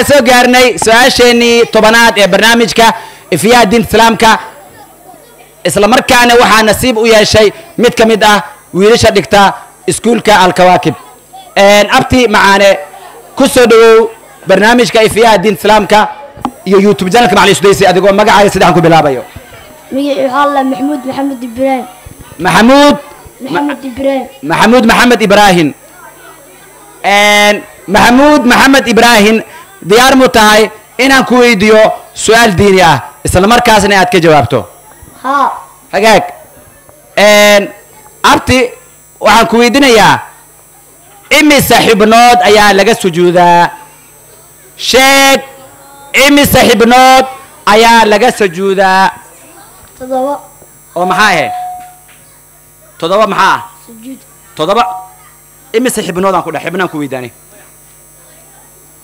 soo gaarnay su'aasheenii tobanaad ee barnaamijka ifiyaha diinta islaamka isla markaana waxaa nasiib u yeeshay mid ka mid ah wiilasha dhigta iskuulka alkawaakib abti macaane ku soo dhawow barnaamijka ifiyaha diinta islaamka iyo youtube channelka macali sudaysi adigoo magacaaga saddexan ku bilaabayo magacii waxaa la maxamuud maxamed ibraahim maxamuud maxamed ibraahim maxamuud maxamed ibraahim diyaar mu tahay inaan ku weydiiyo su'aal diini ah isla markaasna aad ka jawaabto haa hagaag abti waxaan ku weydiinayaa imise xibnood ayaa laga sujuudaa sheeg imise xibnood ayaa laga sujuudaa 7 oo maxaa ahayd 7 maxaa ah sujuud 7 imise xibnood aan ku dhax xibnaan ku weydaanay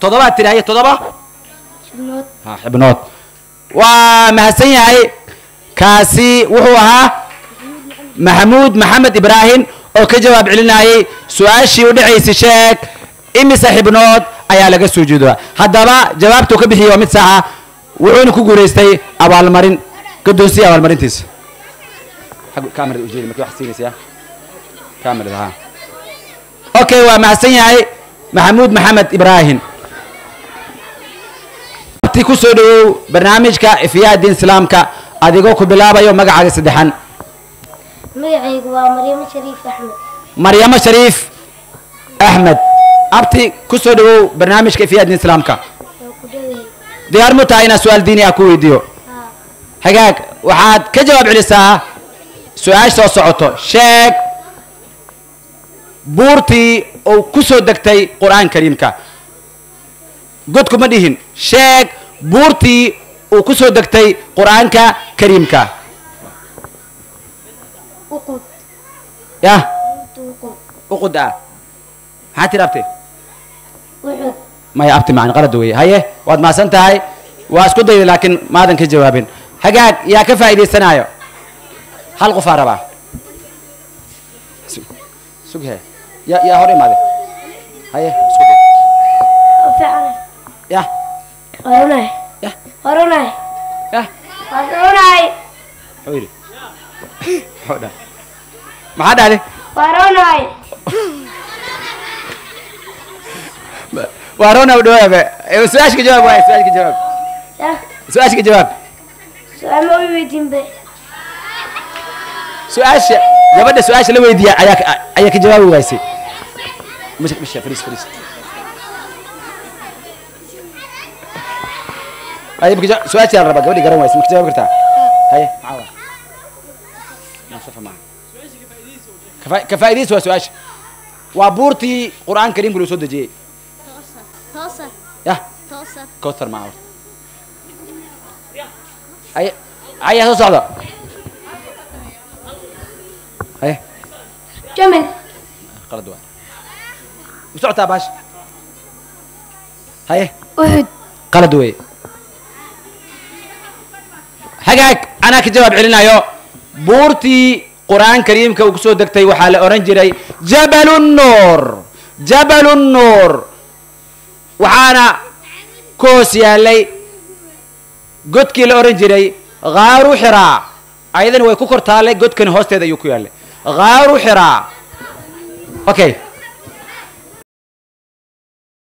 7 tiraaye 7 xibnood ha xibnood waa mahadsan yahay kaasi wuxuu ahaa maxamuud maxamed ibraahim oo ka jawaab celinayay su'aashii u dhacaysay sheeg imise xibnood ayaa laga sujuudaa haddaba jawaabtuu ka bixiyay waa mid sax ah wuxuuna ku guulaystay abaalmarin guddoonsiya abaalmarintiisa kaamirada ujeedi markii wax siinaysaa kaamirada ha okay waa mahadsan yahay maxamuud maxamed ibraahim abti ku soo dhawow barnaamijka ifiyaha diin islaamka adigoo ku bilaabayo magacaaga saddexan magacaygu waa maryamo shariif axmed abti ku soo dhawow barnaamijka ifiyaha diin islaamka diyaar mu tahay inaan su'aal diini ah ku weydiiyo hagaag waxaad ka jawaab celisaa su'aash soo socoto sheeg buurtii oo ku soo degtay qur'aan kariimka godku ma dhihin sheeg buurtii uu ku soo degtay qur'aanka kariimka uqud yah uqud ah maxaa tiri abti uxud maya abti macna qalad weeye haye waad mahadsan tahay waa isku dayday laakiin maadan ka jawaabin hagaag yaa ka faa'iidaysanaayo hal qof aa rabaa sughe yaa hor imaade haye isku day fiican yah horunay yah horunay yah horunay muxuu yidhi muxuu dhahay maxaa dhahday horunay waarona u dhawaabe su-aashka jawaab waay su-aashka jawaab su-aashka jawaab su'aal ma weydiinbe su-aasha gabadha su-aasha la weydiiya ayaa ka jawaabi waysay misha fariis ay su-aasha la rabaa gabadhi garan waysa ma ka jawaabi kartaa haye maxaa nasafa ma ka faa'iidaysi waa su-aasha waa buurtii qur'aan kariimka loo soo dejiyey توصل يا توصل كوثر معه هيا توصل هيا جمل قرد واحد بسرعة باش هيا أحد قرد وي حقك أنا كجواب علينا يو بورتي قرآن كريم كوكسو دكتي وحال أورنجري جبل النور waxaana koos yaalay godkii la oran jiray qaaru xiraa ayadana way ku kortaalay godkan hoosteeda ayuu ku yaalay qaaru xiraa okay